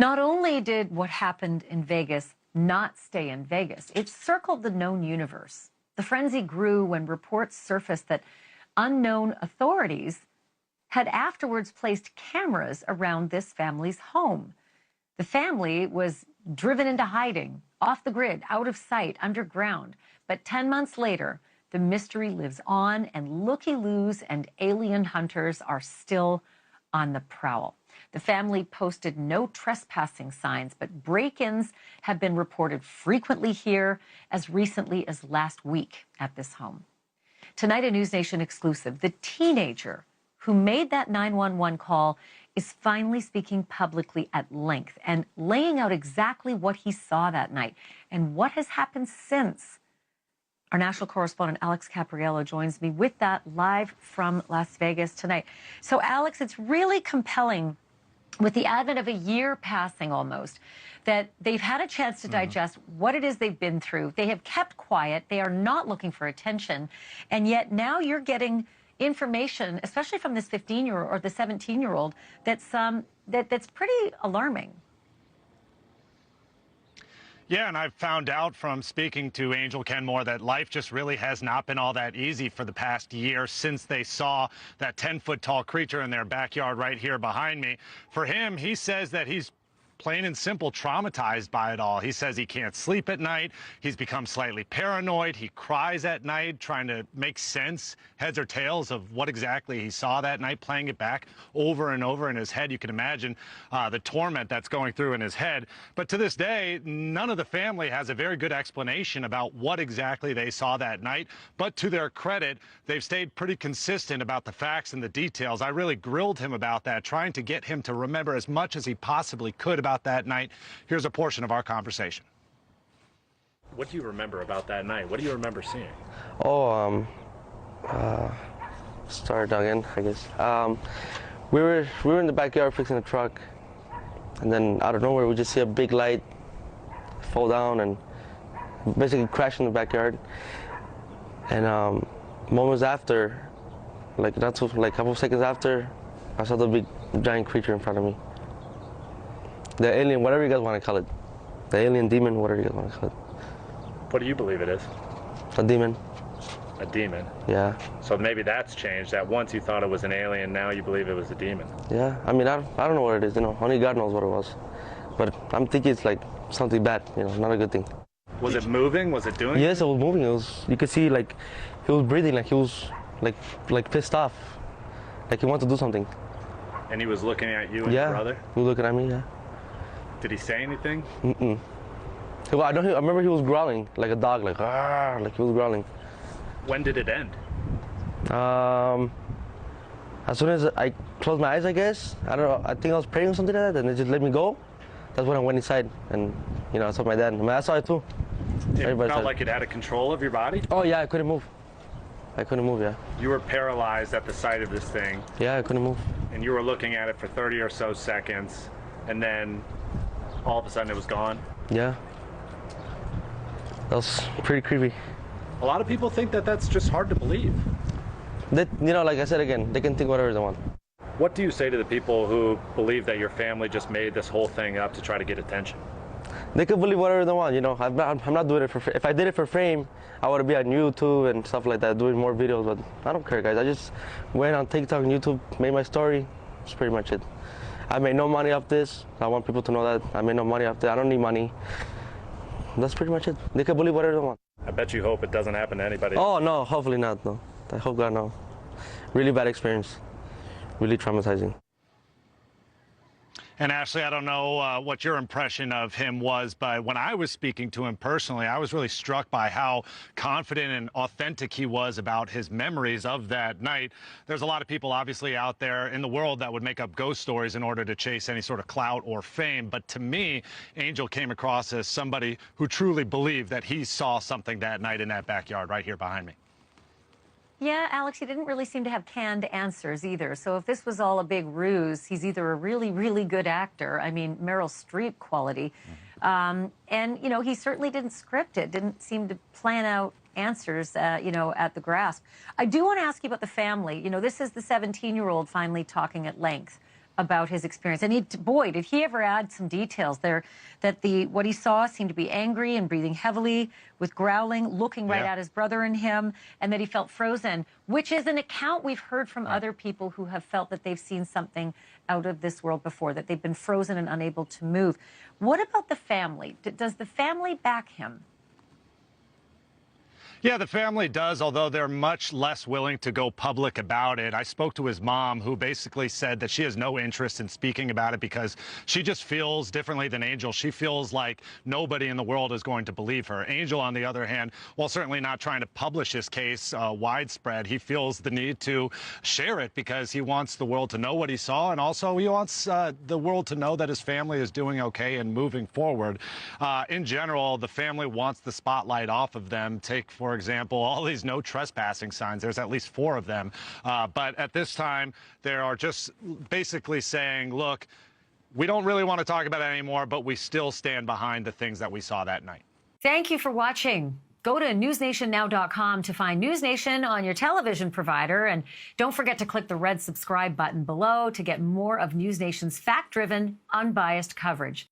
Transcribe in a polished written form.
Not only did what happened in Vegas not stay in Vegas, it circled the known universe. The frenzy grew when reports surfaced that unknown authorities had afterwards placed cameras around this family's home. The family was driven into hiding, off the grid, out of sight, underground. But 10 months later, the mystery lives on, and looky-loos and alien hunters are still on the prowl. The family posted no trespassing signs, but break-ins have been reported frequently here, as recently as last week at this home. Tonight, a News Nation exclusive. The teenager who made that 911 call is finally speaking publicly at length and laying out exactly what he saw that night and what has happened since. Our national correspondent, Alex Capriello, joins me with that live from Las Vegas tonight. So, Alex, it's really compelling with the advent of a year passing almost, that they've had a chance to digest what it is they've been through. They have kept quiet. They are not looking for attention. And yet now you're getting information, especially from this 15-year-old or the 17-year-old, that's pretty alarming. Yeah, and I've found out from speaking to Angel Kenmore that life just really has not been all that easy for the past year since they saw that 10-foot-tall creature in their backyard right here behind me. For him, he says that he's plain and simple traumatized by it all. He says he can't sleep at night. He's become slightly paranoid. He cries at night, trying to make sense, heads or tails, of what exactly he saw that night, playing it back over and over in his head. You can imagine the torment that's going through in his head. But to this day, none of the family has a very good explanation about what exactly they saw that night. But to their credit, they've stayed pretty consistent about the facts and the details. I really grilled him about that, trying to get him to remember as much as he possibly could about that night. Here's a portion of our conversation. What do you remember about that night? What do you remember seeing? Start again, I guess. We were in the backyard fixing the truck, and then out of nowhere we just see a big light fall down and basically crash in the backyard. And moments after, like a couple seconds after, I saw the big giant creature in front of me. The alien, whatever you guys want to call it. The alien, demon, whatever you guys want to call it. What do you believe it is? A demon. A demon? Yeah. So maybe that's changed, that once you thought it was an alien, now you believe it was a demon. Yeah, I mean, I don't know what it is, only God knows what it was. But I'm thinking it's like something bad, not a good thing. Was it moving? Was it doing? Yes, it was moving. You could see, like, he was breathing, like he was, like pissed off. Like he wanted to do something. And he was looking at you and your brother? He was looking at me, yeah. Did he say anything? Mm-mm. Well, I remember he was growling like a dog, like he was growling. When did it end? As soon as I closed my eyes, I guess. I don't know. I think I was praying or something like that, and it just let me go. That's when I went inside, and I saw my dad. I mean, I saw it too. It felt like it had a control of your body? Oh yeah, I couldn't move. Yeah. You were paralyzed at the sight of this thing. Yeah, I couldn't move. And you were looking at it for 30 or so seconds, and then all of a sudden it was gone? Yeah. That was pretty creepy. A lot of people think that that's just hard to believe. Like I said again, they can think whatever they want. What do you say to the people who believe that your family just made this whole thing up to try to get attention? They can believe whatever they want, I'm not doing it for if I did it for fame, I would be on YouTube and stuff like that, doing more videos, but I don't care, guys. I just went on TikTok and YouTube, made my story. That's pretty much it. I made no money off this. I want people to know that. I made no money off this. I don't need money. That's pretty much it. They can believe whatever they want. I bet you hope it doesn't happen to anybody. Oh, no, hopefully not, no. I hope God, no. Really bad experience. Really traumatizing. And Ashley, I don't know what your impression of him was, but when I was speaking to him personally, I was really struck by how confident and authentic he was about his memories of that night. There's a lot of people obviously out there in the world that would make up ghost stories in order to chase any sort of clout or fame. But to me, Angel came across as somebody who truly believed that he saw something that night in that backyard right here behind me. Yeah, Alex, he didn't really seem to have canned answers either. So if this was all a big ruse, he's either a really, really good actor, I mean, Meryl Streep quality, and, he certainly didn't script it, didn't seem to plan out answers, at the grasp. I do want to ask you about the family. This is the 17-year-old finally talking at length about his experience. And boy, did he ever add some details there that what he saw seemed to be angry and breathing heavily with growling, looking right at his brother and him, and that he felt frozen, which is an account we've heard from other people who have felt that they've seen something out of this world before, that they've been frozen and unable to move. What about the family? Does the family back him? Yeah, the family does, although they're much less willing to go public about it. I spoke to his mom, who basically said that she has no interest in speaking about it because she just feels differently than Angel. She feels like nobody in the world is going to believe her. Angel, on the other hand, while certainly not trying to publish his case widespread, he feels the need to share it because he wants the world to know what he saw, and also he wants the world to know that his family is doing okay and moving forward. In general, the family wants the spotlight off of them. Take, for example, all these no trespassing signs. There's at least 4 of them. But at this time, they are just basically saying, look, we don't really want to talk about it anymore, but we still stand behind the things that we saw that night. Thank you for watching. Go to newsnationnow.com to find News Nation on your television provider. And don't forget to click the red subscribe button below to get more of News Nation's fact-driven, unbiased coverage.